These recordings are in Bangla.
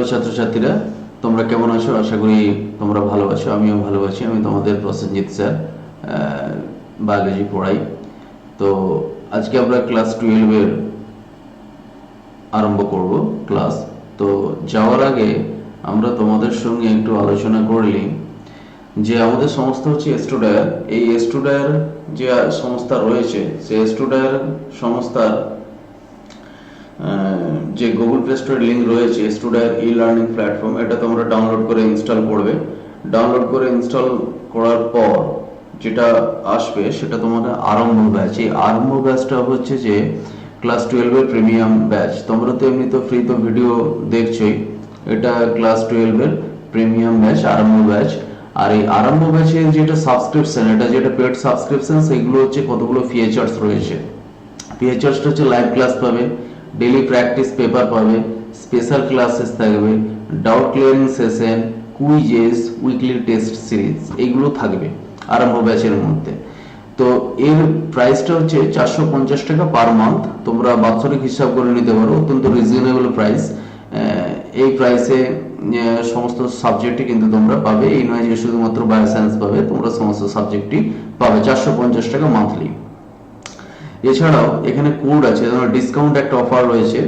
ছাত্রছাত্রীরা, তোমরা কেমন আছো? আশা করি তোমরা ভালো আছো। আমিও ভালো আছি। আমি তোমাদের প্রসেনজিৎ স্যার, বায়োলজি পড়াই। তো আজকে আমরা ক্লাস 12-এর আরম্ভ করব ক্লাস। তো যাওয়ার আগে আমরা তোমাদের সঙ্গে একটু আলোচনা করলি যে আমাদের সংস্থা হচ্ছে স্টুডায়ার। এই স্টুডায়ার যে সংস্থা রয়েছে, সেই স্টুডায়ার সংস্থার যে গুগল প্লে স্টোরে লিঙ্ক রয়েছে স্টুডায়ার ই লার্নিং প্ল্যাটফর্ম, এটা তোমরা ডাউনলোড করে ইনস্টল করবে। ডাউনলোড করে ইনস্টল করার পর যেটা আসবে সেটা তোমাদের আরম্ভ ব্যাচ। এই আরম্ভ ব্যাচটা হচ্ছে যে ক্লাস 12-এর প্রিমিয়াম ব্যাচ। তোমরা তো এমনি তো ফ্রি তো ভিডিও দেখছোই, এটা ক্লাস 12-এর প্রিমিয়াম ব্যাচ, আরম্ভ ব্যাচ। আর এই আরম্ভ ব্যাচের যেটা সাবস্ক্রিপশন, এটা যেটা পেড সাবস্ক্রিপশন, সেগুলো হচ্ছে কতগুলো ফিচার্স রয়েছে। ফিচার্সটা হচ্ছে লাইভ ক্লাস পাবে, ডেইলি প্র্যাকটিস পেপার পাবে, স্পেশাল ক্লাসেস থাকবে, doubt clearing session, quizzes, weekly test series, এইগুলো থাকবে আরম্ভ ব্যাচের মধ্যে। তো এর প্রাইসটা হচ্ছে 450 টাকা পার মান্থ। তোমরা বাৎসরিক হিসাব করে নিতে পারো, অত্যন্ত রিজনেবল প্রাইস। এই প্রাইসে সমস্ত সাবজেক্টই কিন্তু তোমরা পাবে। এই নয় যে শুধুমাত্র বায়োসায়েন্স পাবে, তোমরা সমস্ত সাবজেক্টই পাবে 450 টাকা মান্থলি। এছাড়াও এখানে কোড আছে, যেমন ডিসকাউন্ট একটা অফার রয়েছে।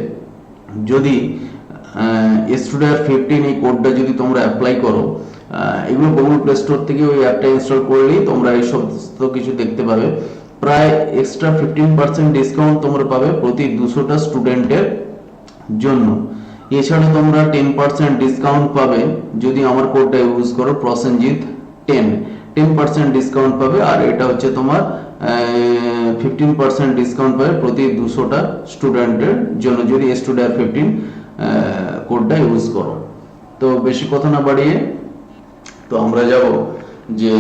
যদি স্টুডেন্ট 15 এই কোডটা যদি তোমরা অ্যাপ্লাই করো, এগুলো গুগল প্লে স্টোর থেকে ওই অ্যাপটা ইনস্টল করলেই তোমরা এই সমস্ত কিছু দেখতে পাবে। প্রায় এক্সট্রা 15% ডিসকাউন্ট তোমরা পাবে প্রতি 200টা স্টুডেন্টের জন্য। এছাড়া তোমরা 10% ডিসকাউন্ট পাবে যদি আমার কোডটা ইউজ করো, প্রসেনজিৎ 10% ডিসকাউন্ট পাবে। আর এটা হচ্ছে তোমার 15% ডিসকাউন্ট পাবে প্রতি 200টা স্টুডেন্টের জন্য যদি স্টুডেন্ট 15 কোডটা ইউজ করো। তো বেশি কথা না বাড়িয়ে তো আমরা যাব যে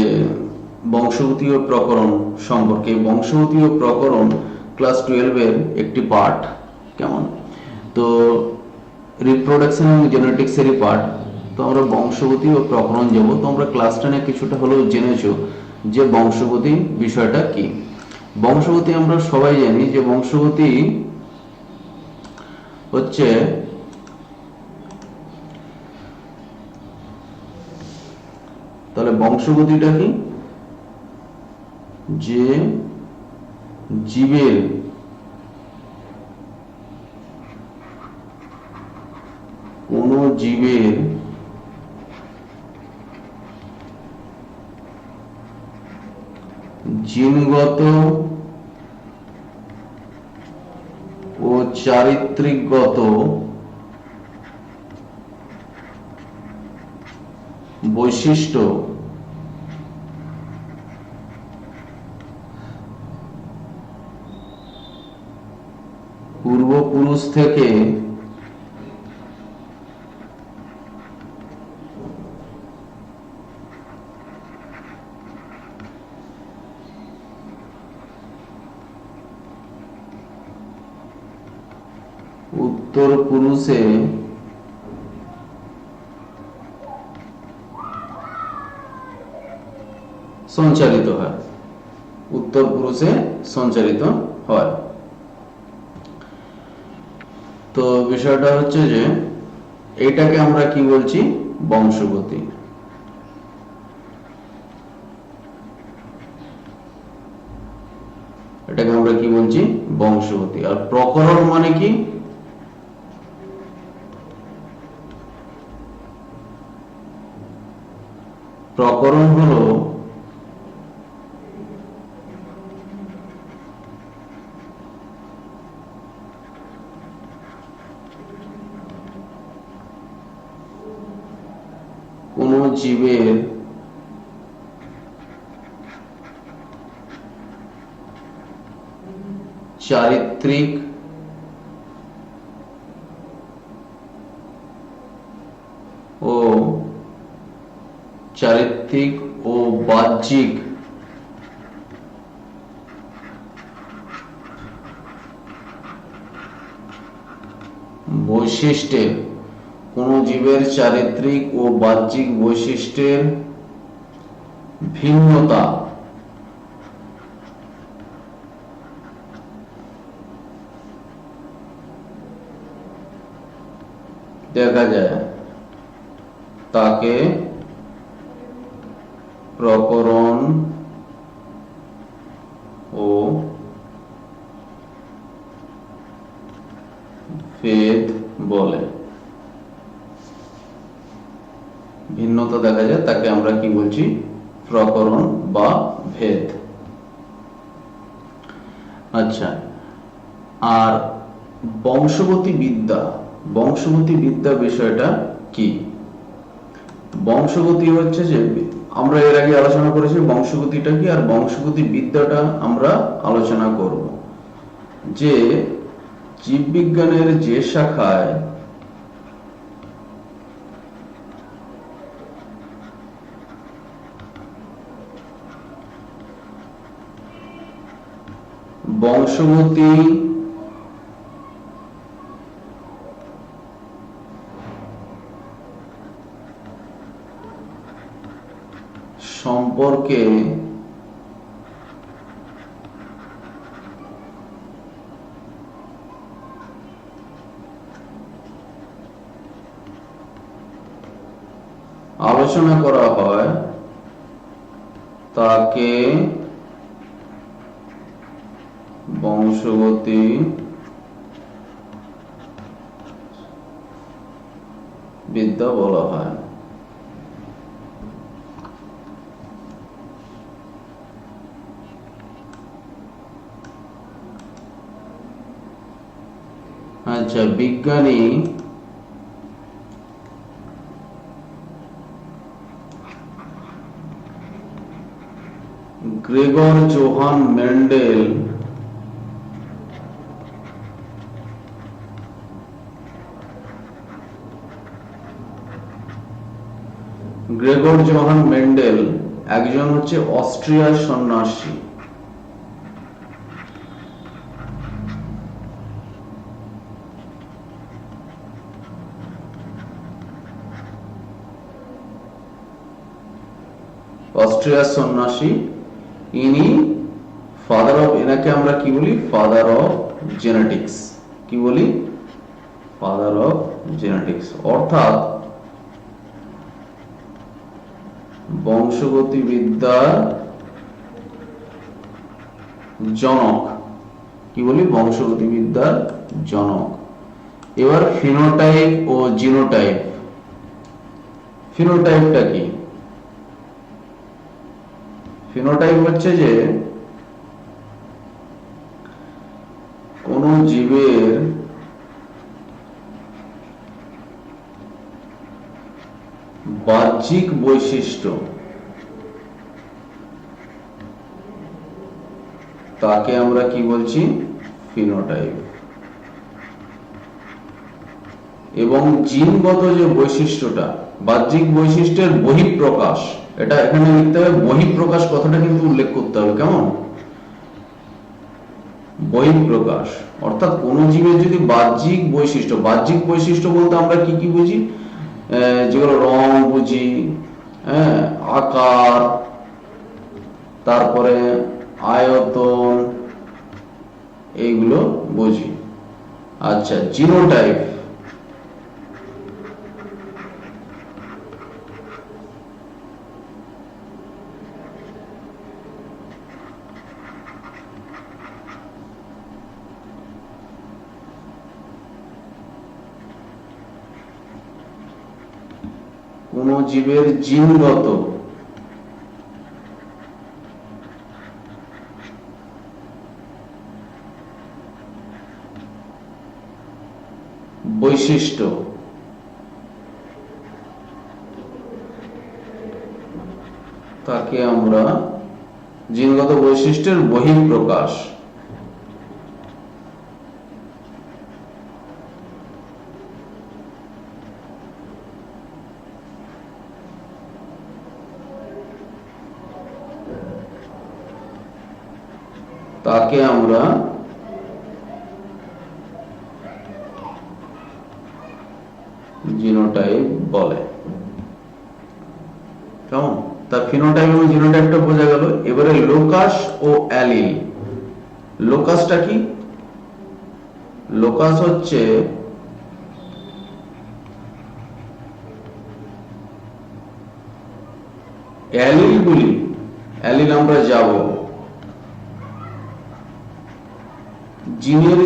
বংশগতীয় প্রকরণ সম্পর্কে। বংশগতীয় প্রকরণ ক্লাস 12-এর একটি পার্ট। কেমন? তো রিপ্রোডাকশন এবং জেনেটিক্সেরই পার্ট। তো আমরা বংশগতি ও প্রকরণ যাব। তো আমরা ক্লাস 10-এ কিছুটা হলেও জেনেছো যে বংশগতি বিষয়টা কি। বংশগতি আমরা সবাই জানি যে বংশগতি হচ্ছে তাহলে বংশগতিটা কি? যে জীবের কোন জীবের জিনগত ও চারিত্রিকগত বৈশিষ্ট্য পূর্বপুরুষ থেকে উত্তর পুরুষে সঞ্চারিত হয়। উত্তর পুরুষে সঞ্চারিত হয়। তো বিষয়টা হচ্ছে যে এইটাকে আমরা কি বলছি? বংশগতি। এটাকে আমরা কি বলছি? বংশগতি। আর প্রকরণ মানে কি? প্রকরণ হলো কোন জীবের চারিত্রিক ও বাহ্যিক বৈশিষ্ট্যের, কোন জীবের চারিত্রিক ও বাহ্যিক বৈশিষ্ট্যের ভিন্নতা দেখা যায় তাকে প্রকরণ ও ভেদ বলে। ভিন্নতা দেখা যায় তাকে আমরা কি বলছি? প্রকরণ বা ভেদ। আচ্ছা, আর বংশগতি বিদ্যা, বংশগতি বিদ্যা বিষয়টা কি? বংশগতি হচ্ছে যে, আমরা এর আগে আলোচনা করেছি বংশগতিটা কি, আর বংশগতি বিদ্যাটা আমরা আলোচনা করব। যে জীববিজ্ঞানের যে শাখায় বংশগতি সম্পর্কে আলোচনা করা হয় তাকে বংশগতি বিদ্যা বলা হয়। আচ্ছা, বিজ্ঞানী Gregor Johann Mendel Gregor Johann Mendel একজন হচ্ছে অস্ট্রিয়ার সন্ন্যাসী। অস্ট্রিয়ার সন্ন্যাসী, ইনি ফাদার অফ, এনাকে আমরা কি বলি? Father of genetics. কি বলি? ফাদার অফ জেনেটিক্স, অর্থাৎ বংশগতি বিদ্যার জনক। কি বলি? বংশগতি বিদ্যার জনক। এবার ফিনোটাইপ ও জিনোটাইপ। ফিনোটাইপটা কি? ফিনোটাইপ হচ্ছে যে কোন জীবের বাহ্যিক বৈশিষ্ট্য তাকে আমরা কি বলছি? ফিনোটাইপ। এবং জিনগত যে বৈশিষ্ট্যটা, বাহ্যিক বৈশিষ্ট্যের বহিঃপ্রকাশ, এটা এখানে লিখতে হবে। বহিঃপ্রকাশ কথাটা কিন্তু উল্লেখ করতে হবে। কেমন? বহিঃপ্রকাশ অর্থাৎ কোন জীবের যদি বাহ্যিক বৈশিষ্ট্য, বাহ্যিক বৈশিষ্ট্য বলতে আমরা কি কি বুঝি? যেগুলো রং বুঝি, হ্যাঁ, আকার, তারপরে আয়তন, এইগুলো বুঝি। আচ্ছা, জিনোটাইপ। কোন জীবের জিনগত বৈশিষ্ট্য তাকে আমরা জিনগত বৈশিষ্ট্যের বহিঃপ্রকাশ। তাকে আমরা জিনোটাইপ বলে। কেমন? তার ফিনোটাইপ এবং জিনোটাইপটা বোঝা গেল। এবারে লোকাস ও অ্যালিল। লোকাসটা কি? লোকাস হচ্ছে অ্যালিল আমরা যাব জিনের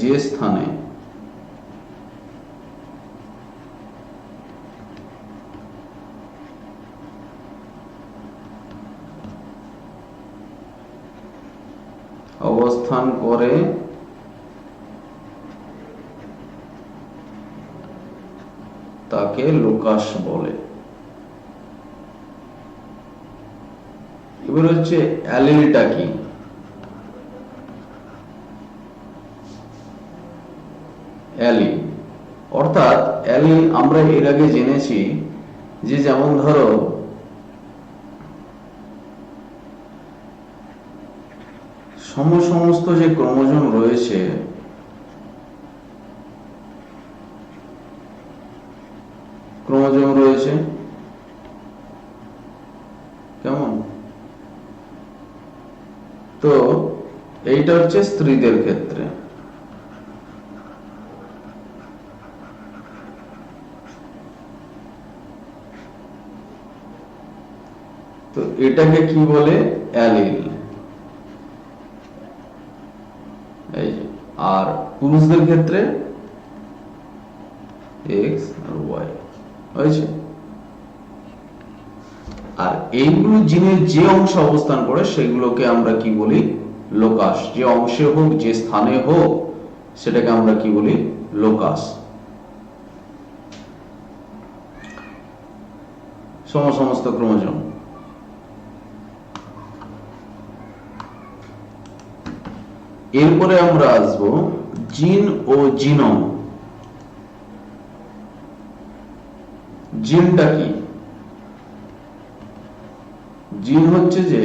যে স্থানে অবস্থান করে তাকে লোকাস বলে। এবার হচ্ছে অ্যালিলটা কি? অ্যালিল অর্থাৎ অ্যালিল আমরা এর আগে জেনেছি যে যেমন ধরো সমস্ত যে ক্রোমোজোম রয়েছে কেমন, তো এইটা হচ্ছে স্ত্রীদের ক্ষেত্রে, তো এটাকে কি বলে? অ্যালিল। এই যে, আর পুরুষদের ক্ষেত্রে এক্স আর ওয়াই হয়েছে। আর এইগুলো জিনের যে অংশে অবস্থান করে সেগুলোকে আমরা কি বলি? লোকাস। যে অংশে হোক, যে স্থানে হোক, সেটাকে আমরা কি বলি? লোকাস। সমস্ত ক্রোমোজোম। এরপরে আমরা আসব জিন ও জিনোম। জিনটা কি? জিন হচ্ছে যে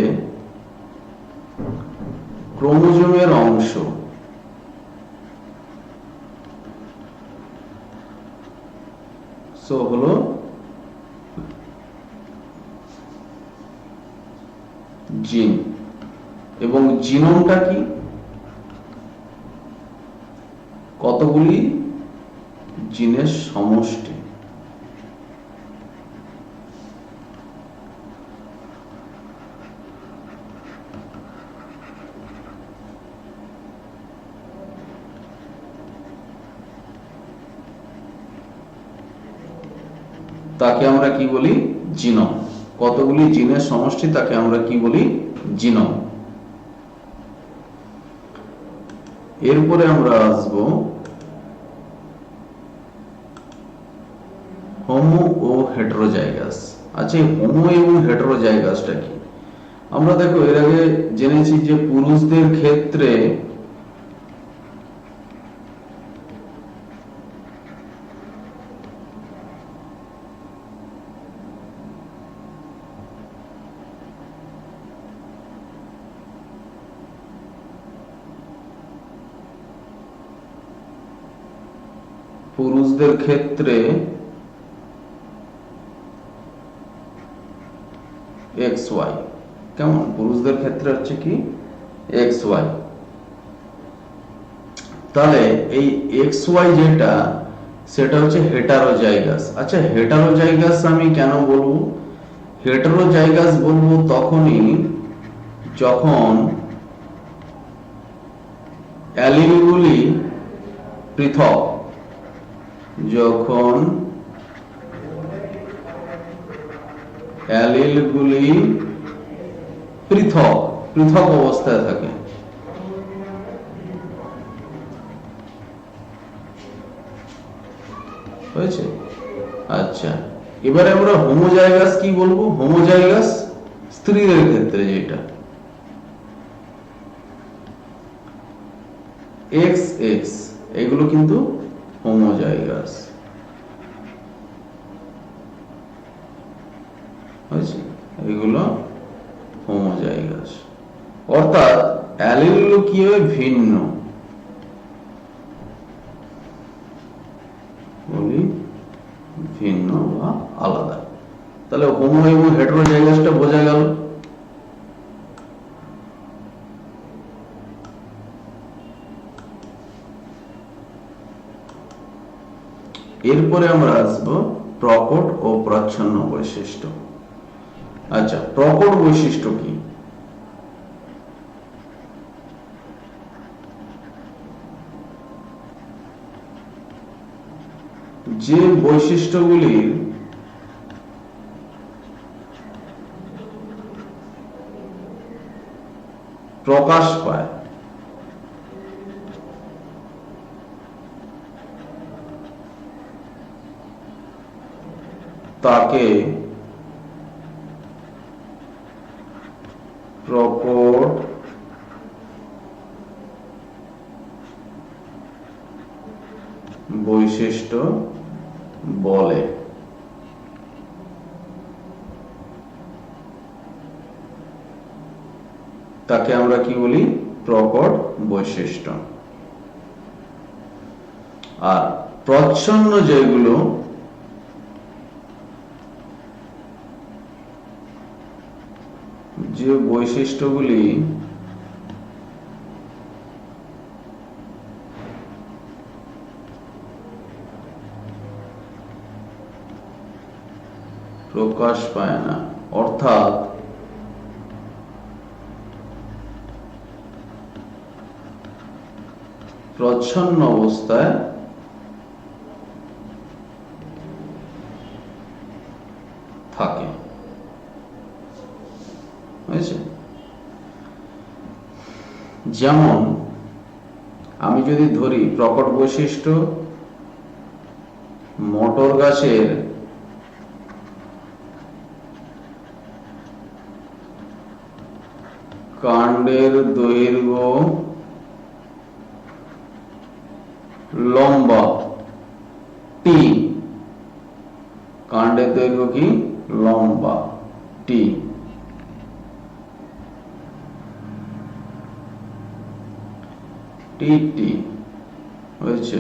ক্রোমোজোমের অংশ, সো হলো জিন। এবং জিনোমটা কি? কতগুলি জিনের সমষ্টি। তাকে আমরা কি বলি? জিনোম। কতগুলি জিনের সমষ্টি তাকে আমরা কি বলি? জিনোম। এরপরে আমরা আসব হোমো ও হেটেরোজাইগাস। আচ্ছা, হোমো এবং হেটেরোজাইগাসটা কি? আমরা দেখো এর আগে জেনেছি যে পুরুষদের ক্ষেত্রে এক্স ওয়াই, কেমন? পুরুষদের ক্ষেত্রে হচ্ছে কি? X Y. তাহলে এই এক্স ওয়াই যেটা, সেটা হচ্ছে হেটারোজাইগাস। আচ্ছা, হেটারোজাইগাস আমি কেন বলবো? হেটারোজাইগাস বলবো তখনই যখন অ্যালিলগুলি পৃথক, যখন অ্যালিলগুলি পৃথক পৃথক অবস্থায় থাকে। হয়েছে? আচ্ছা, এবারে আমরা হোমোজাইগাস কি বলবো? হোমোজাইগাস স্ত্রীদের ক্ষেত্রে যেটা এক্স এক্স, এগুলো কিন্তু হোমোজাইগাস। হয়েছে? এগুলো হোমোজাইগাস। অর্থাৎ অ্যালিলগুলো কি হবে? ভিন্ন, বলি ভিন্ন বা আলাদা। তাহলে হোমো এবং হেটেরোজাইগাসটা বোঝা গেল। এরপরে আমরা আসবো প্রকট ও প্রচ্ছন্ন বৈশিষ্ট্য। আচ্ছা, প্রকট বৈশিষ্ট্য কি? যে বৈশিষ্ট্যগুলির প্রকাশ পায় তাকে প্রকট বৈশিষ্ট্য বলে। তাকে আমরা কি বলি? প্রকট বৈশিষ্ট্য। আর প্রচ্ছন্ন যেগুলো, যে বৈশিষ্ট্যগুলি প্রকাশ পায় না, অর্থাৎ প্রচ্ছন্ন অবস্থায় থাকে। হয়েছে? যেমন আমি যদি ধরি প্রকট বৈশিষ্ট্য, মটর গাছের কাণ্ডের দৈর্ঘ্য লম্বা টি, কাণ্ডের দৈর্ঘ্য কি? লম্বা টি। টি টি হয়েছে।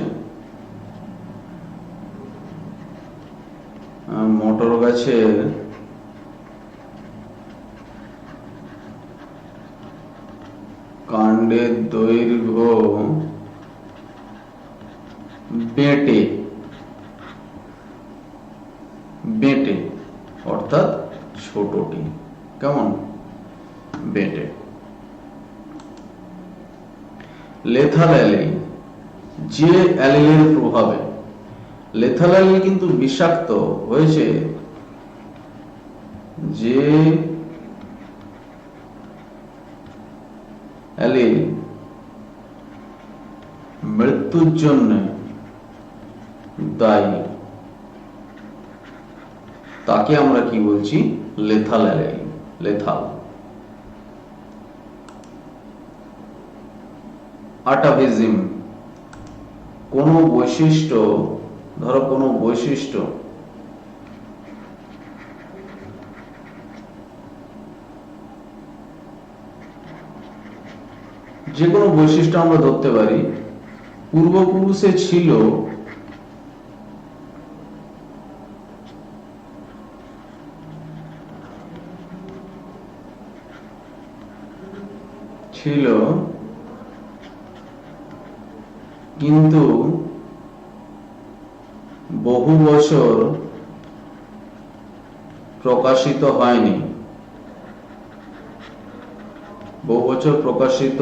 মটর গাছের কাণ্ডের দৈর্ঘ্য বেটে, বেটে অর্থাৎ ছোটটি। কেমন? বেটে। লেথাল অ্যালিল, যে অ্যালিলের প্রভাবে, লেথাল অ্যালিল কিন্তু বিষাক্ত। হয়েছে? যে অ্যালিল মৃত্যুর জন্য দায়ী তাকে আমরা কি বলছি? Lethal allele. লেথাল। আটাভিজম, কোন বৈশিষ্ট্য, ধরো কোন বৈশিষ্ট্য যে কোনো বৈশিষ্ট্য আমরা ধরতে পারি, পূর্বপুরুষে ছিল কিন্তু বহু বছর প্রকাশিত হয়নি। বহু বছর প্রকাশিত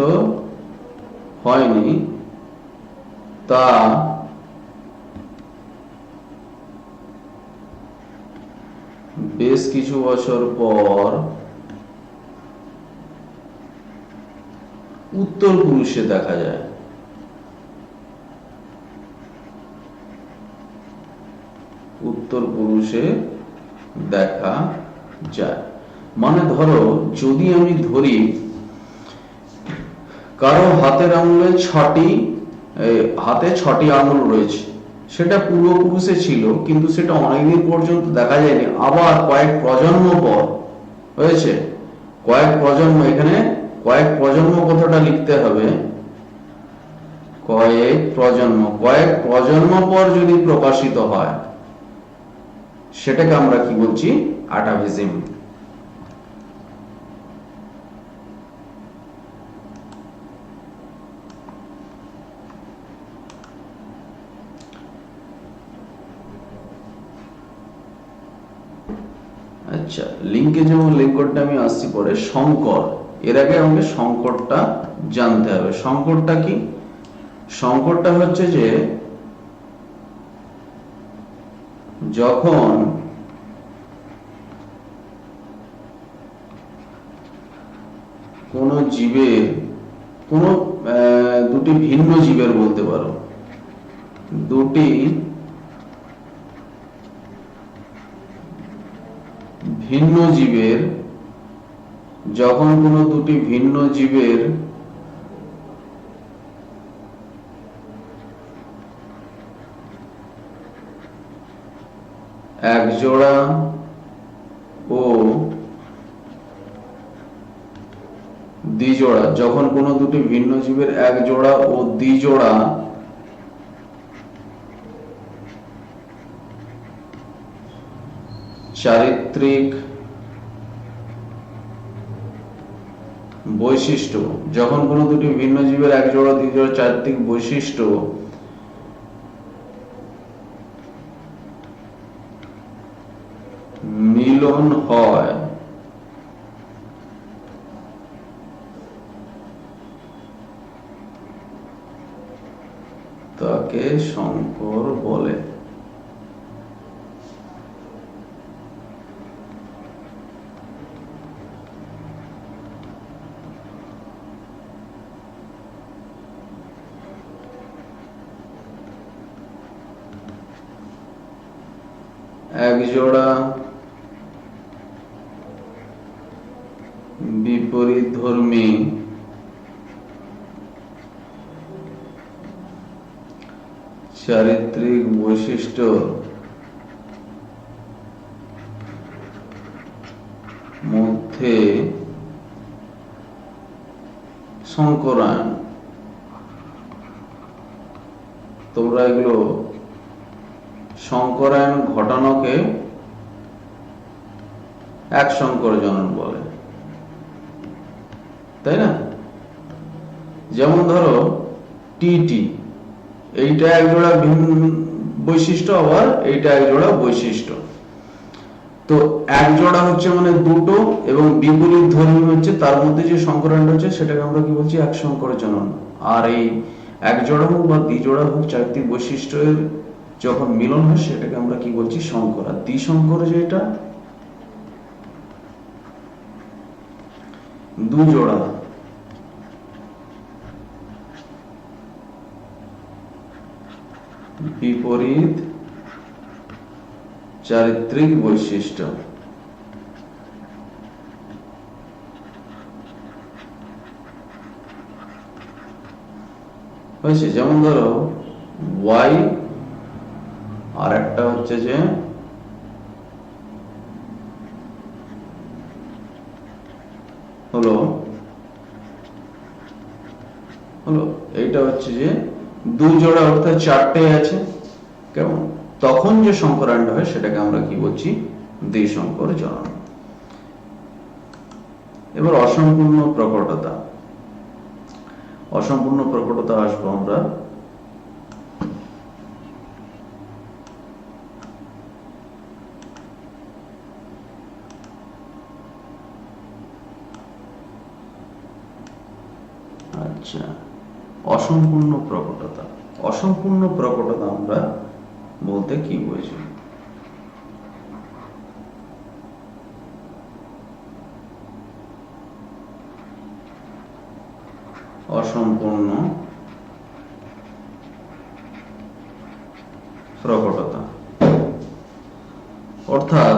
হয়নি, তা বেশ কিছু বছর পর উত্তর পুরুষে দেখা যায়। উত্তর পুরুষে দেখা যায়। মানে ধরো যদি আমি ধরি কারো হাতের আঙুলে হাতে 6টি আঙুল রয়েছে, সেটা পূর্বপুরুষে ছিল কিন্তু সেটা অনেকদিন পর্যন্ত দেখা যায়নি, আবার কয়েক প্রজন্ম পর হয়েছে। কয়েক প্রজন্ম, এখানে কয়েক প্রজন্ম কথাটা লিখতে হবে। কয়েক প্রজন্ম পর যদি প্রকাশিত হয় সেটাকে আমরা কি বলছি? আটাভিজম। আচ্ছা, লিঙ্কে যেমন লিঙ্ক করতে আমি আসছি পরে, সংকর, এর আগে আমাকে সংকরটা জানতে হবে। সংকরটা কি? সংকরটা হচ্ছে যে যখন কোনো জীবের, কোনো দুটি ভিন্ন জীবের বলতে পারো, দুটি ভিন্ন জীবের, যখন কোনো দুটি ভিন্ন জীবের এক জোড়া ও দ্বিজোড়া, যখন কোনো দুটি ভিন্ন জীবের এক জোড়া ও দ্বিজোড়া চারিত্রিক বৈশিষ্ট্য, যখন কোনো দুটি ভিন্ন জীবের এক জোড়া দ্বিজোড়া চারিত্রিক বৈশিষ্ট্য মিলন হয়, তাকে সংকর বলে। এক জোড়া বিপরীতধর্মী চারিত্রিক বৈশিষ্ট্য মধ্যে সংকরায়ন। তোমরা এগুলো সংকরায়ন ঘটানোকে এক সংকর জনন বলে, তাই না? যেমন ধরো টিটি, এইটা এক জোড়া ভিন্ন বৈশিষ্ট্য, আবার এইটা এক জোড়া বৈশিষ্ট্য। তো এক জোড়া হচ্ছে মানে দুটো, এবং বিপরীত ধর্মী হচ্ছে তার মধ্যে যে সংকরায়নটা হচ্ছে সেটাকে আমরা কি বলছি? এক সংকর জনন। আর এই এক জোড়া হোক বা দ্বিজোড়া হোক চারিত্রিক বৈশিষ্ট্যের যখন মিলন হয় সেটাকে আমরা কি বলছি? সংকর। আর দ্বিসংকর যেটা, দুই জোড়া বিপরীত চারিত্রিক বৈশিষ্ট্য, হয়েছে। যেমন ধরো ওয়াই, আর একটা হচ্ছে যে হলো এইটা হচ্ছে যে দুই জোড়া, অর্থাৎ চারটে আছে, কেমন? তখন যে সংকরায়নটা হয় সেটাকে আমরা কি বলছি? দ্বিসংকর জনন। এবার অসম্পূর্ণ প্রকটতা। অসম্পূর্ণ প্রকটতা আসবো আমরা। আচ্ছা, অসম্পূর্ণ প্রকটতা। অসম্পূর্ণ প্রকটতা আমরা বলতে কি বুঝি? অসম্পূর্ণ প্রকটতা অর্থাৎ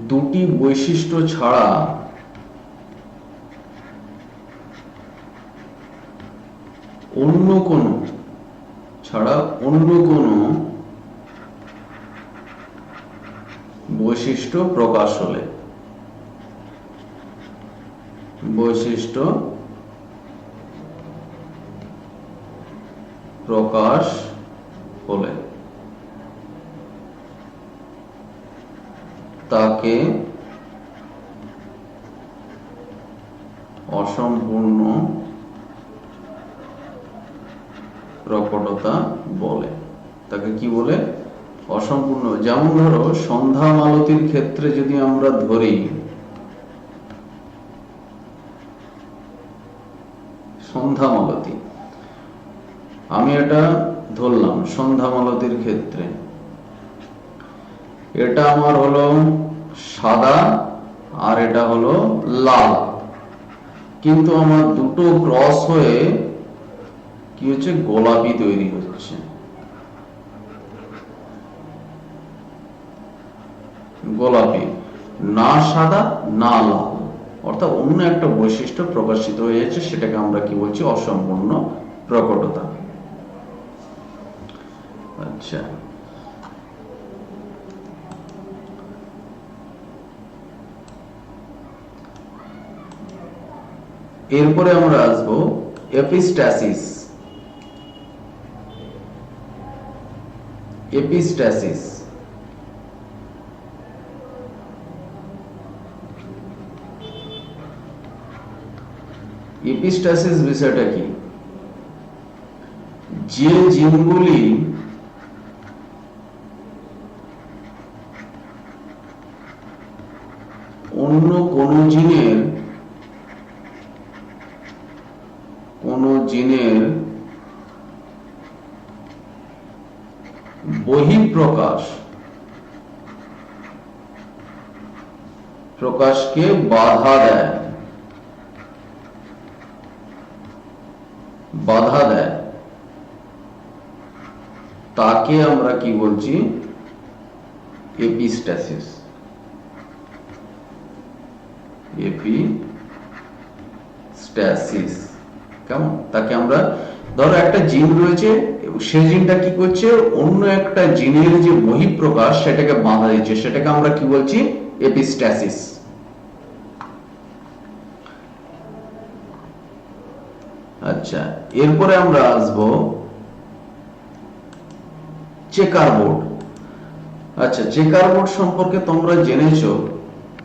দুটি বৈশিষ্ট্য ছাড়া অন্য কোনো বৈশিষ্ট্য প্রকাশ হলে, বৈশিষ্ট্য প্রকাশ হলে তাকে অসম্পূর্ণ প্রকটতা বলে। তাকে কি বলে? অসম্পূর্ণ। যেমন ধরো সন্ধ্যা মালতীর ক্ষেত্রে যদি আমরা ধরি, সন্ধ্যা মালতী, আমি এটা ধরলাম সন্ধ্যা মালতীর ক্ষেত্রে, এটা আমার হলো সাদা আর এটা হলো লাল, কিন্তু আমার দুটো ক্রস হয়ে কি হচ্ছে? গোলাপি তৈরি হচ্ছে। গোলাপি, না সাদা না লাল, অর্থাৎ অন্য একটা বৈশিষ্ট্য প্রকাশিত হয়ে যাচ্ছে, সেটাকে আমরা কি বলছি? অসম্পূর্ণ প্রকটতা। আচ্ছা, এরপরে আমরা আসবো এপিস্ট্যাসিস। এপিস্ট্যাসিস এপিস্ট্যাসিস বিষয়টা কি? যে জিনগুলি অন্য কোন জিনের প্রকাশকে বাধা দেয়, তাকে আমরা কি বলছি? এপিস্ট্যাসিস। এপিস্ট্যাসিস কেমন? তাকে আমরা, ধরো একটা জিন রয়েছে, সেই জিনটা কি করছে? অন্য একটা জিনের যে বহিঃপ্রকাশ সেটাকে বাধা দিচ্ছে, সেটাকে আমরা কি বলছি? এপিস্ট্যাসিস। আচ্ছা, এরপরে আমরা আসবো চেকার বোর্ড। আচ্ছা, চেকার বোর্ড সম্পর্কে তোমরা জেনেছো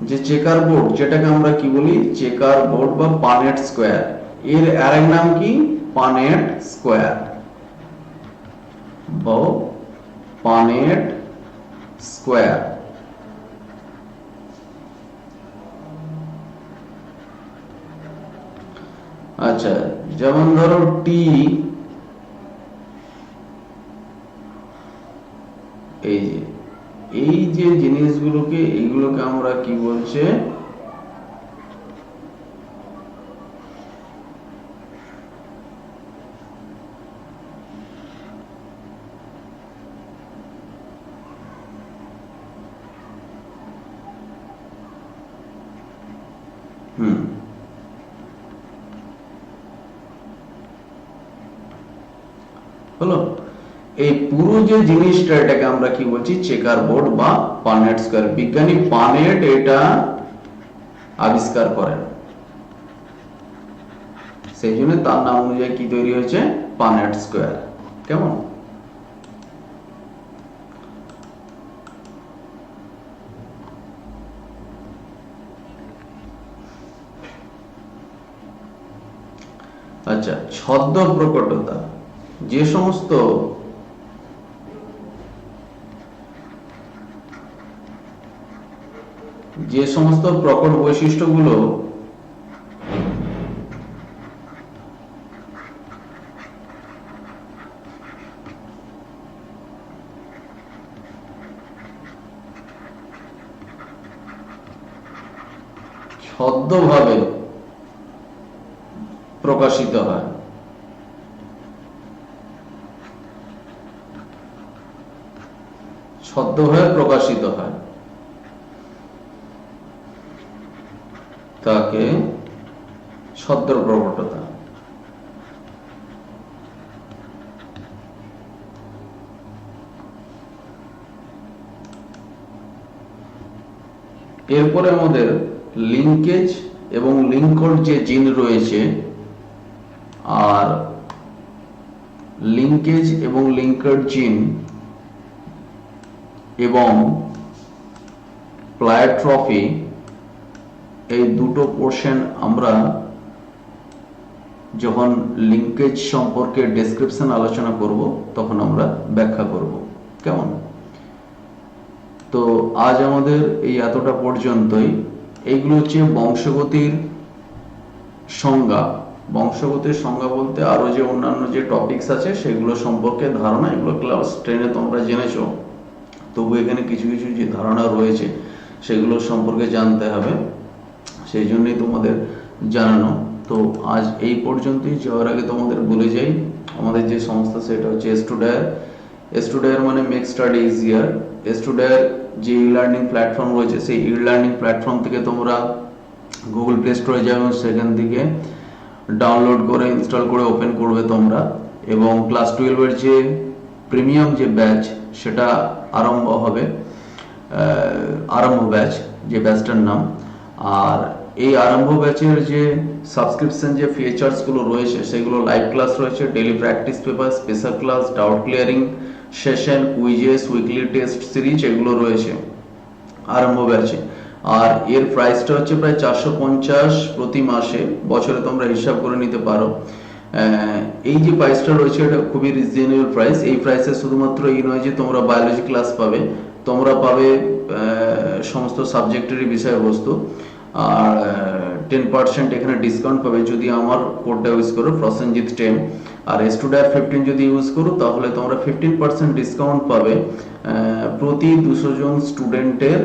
যে চেকার বোর্ড, যেটাকে আমরা কি বলি? চেকার বোর্ড বা পানেট স্কোয়ার, এর আরেক নাম কি? পানেট স্কোয়ার বা পানেট স্কোয়ার। আচ্ছা, যেমন ধরো টি, এই যে জিনিসগুলোকে, এইগুলোকে আমরা কি বলছে? হলো, এই পুরো যে জিনিসটা, এটাকে আমরা কি বলছি? চেকার বোর্ড বা পানেট স্কয়ার। বিজ্ঞানী পানেট এটা আবিষ্কার করেন, সেই জন্য তার নাম অনুযায়ী কি তৈরি হয়েছে? Punnett square. কেমন? আচ্ছা, ছদ্ম প্রকটতা, যে সমস্ত প্রকট বৈশিষ্ট্যগুলো ছদ্মভাবে প্রকাশিত হয়, তাকে ছদ্ম প্রকটতা। এরপরে আমাদের লিঙ্কেজ এবং লিঙ্কড যে জিন রয়েছে, আর লিঙ্কেজ এবং লিঙ্কড জিন এবং প্লায়োট্রফি, এই দুটো পোর্শন আমরা যখন লিঙ্কেজ সম্পর্কে ডেসক্রিপশন আলোচনা করব তখন আমরা ব্যাখ্যা করব। কেমন? তো আজ আমাদের এই এতটা পর্যন্তই। এইগুলো হচ্ছে বংশগতির সংজ্ঞা। বংশগতির সংজ্ঞা বলতে আরো যে অন্যান্য যে টপিকস আছে সেগুলো সম্পর্কে ধারণা, এগুলো ক্লাস 10-এ তোমরা জেনেছো, তবু এখানে কিছু কিছু যে ধারণা রয়েছে সেগুলো সম্পর্কে জানতে হবে, সেই জন্যই তোমাদের জানানো। তো আজ এই পর্যন্তই। যাওয়ার আগে তোমাদের বলে যাই, আমাদের যে সংস্থা সেটা হচ্ছে স্টুডায়ার। স্টুডায়ার মানে মেক স্টাডি ইজিয়ার। স্টুডায়ার যে ই লার্নিং প্ল্যাটফর্ম রয়েছে, সেই ই লার্নিং প্ল্যাটফর্ম থেকে তোমরা গুগল প্লে স্টোরে যাবে, সেখান থেকে ডাউনলোড করে ইনস্টল করে ওপেন করবে তোমরা, এবং ক্লাস 12-এর যে প্রিমিয়াম যে ব্যাচ সেটা আরম্ভ হবে, আরম্ভ ব্যাচ যে ব্যাচটার নাম। আর এই আরম্ভ ব্যাচের যে সাবস্ক্রিপশন যে ফিচার্সগুলো রয়েছে সেগুলো লাইভ ক্লাস রয়েছে, daily practice paper, special class, doubt clearing session, quizzes, weekly test series, এগুলো রয়েছে আরম্ভ ব্যাচে। আর এর প্রাইসটা হচ্ছে প্রায় 450 প্রতি মাসে, বছরে তোমরা হিসাব করে নিতে পারো। এই যে প্রাইসটা রয়েছে এটা খুবই রিজনেবল প্রাইস। এই প্রাইসে শুধুমাত্র এই নয় যে তোমরা বায়োলজি ক্লাস পাবে, তোমরা পাবে সমস্ত সাবজেক্টেরই বিষয়বস্তু, আর 10% এখানে ডিসকাউন্ট পাবে যদি আমার কোডটা ইউজ করো প্রসেনজিৎ 10। আর স্টুডায়ার 15 যদি ইউজ করো তাহলে তোমরা 15% ডিসকাউন্ট পাবে প্রতি 200 জন স্টুডেন্টের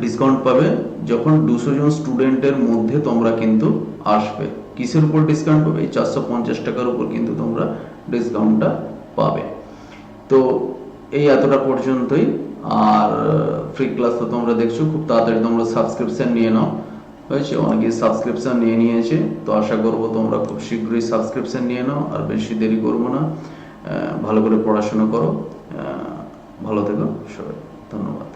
ডিসকাউন্ট পাবে যখন 200 জন স্টুডেন্টের মধ্যে তোমরা কিন্তু আসবে। কিসের উপর ডিসকাউন্ট পাবে? এই 450 টাকার উপর কিন্তু তোমরা ডিসকাউন্টটা পাবে। তো এই এতটা পর্যন্তই। আর ফ্রি ক্লাস তো তোমরা দেখছো, খুব তাড়াতাড়ি তোমরা সাবস্ক্রিপশন নিয়ে নাও। হয়েছে, অনেকে সাবস্ক্রিপশন নিয়ে নিয়েছে, তো আশা করব তোমরা খুব শীঘ্রই সাবস্ক্রিপশন নিয়ে নাও। আর বেশি দেরি করবো না, ভালো করে পড়াশোনা করো। ভালো থেকো সবাই, ধন্যবাদ।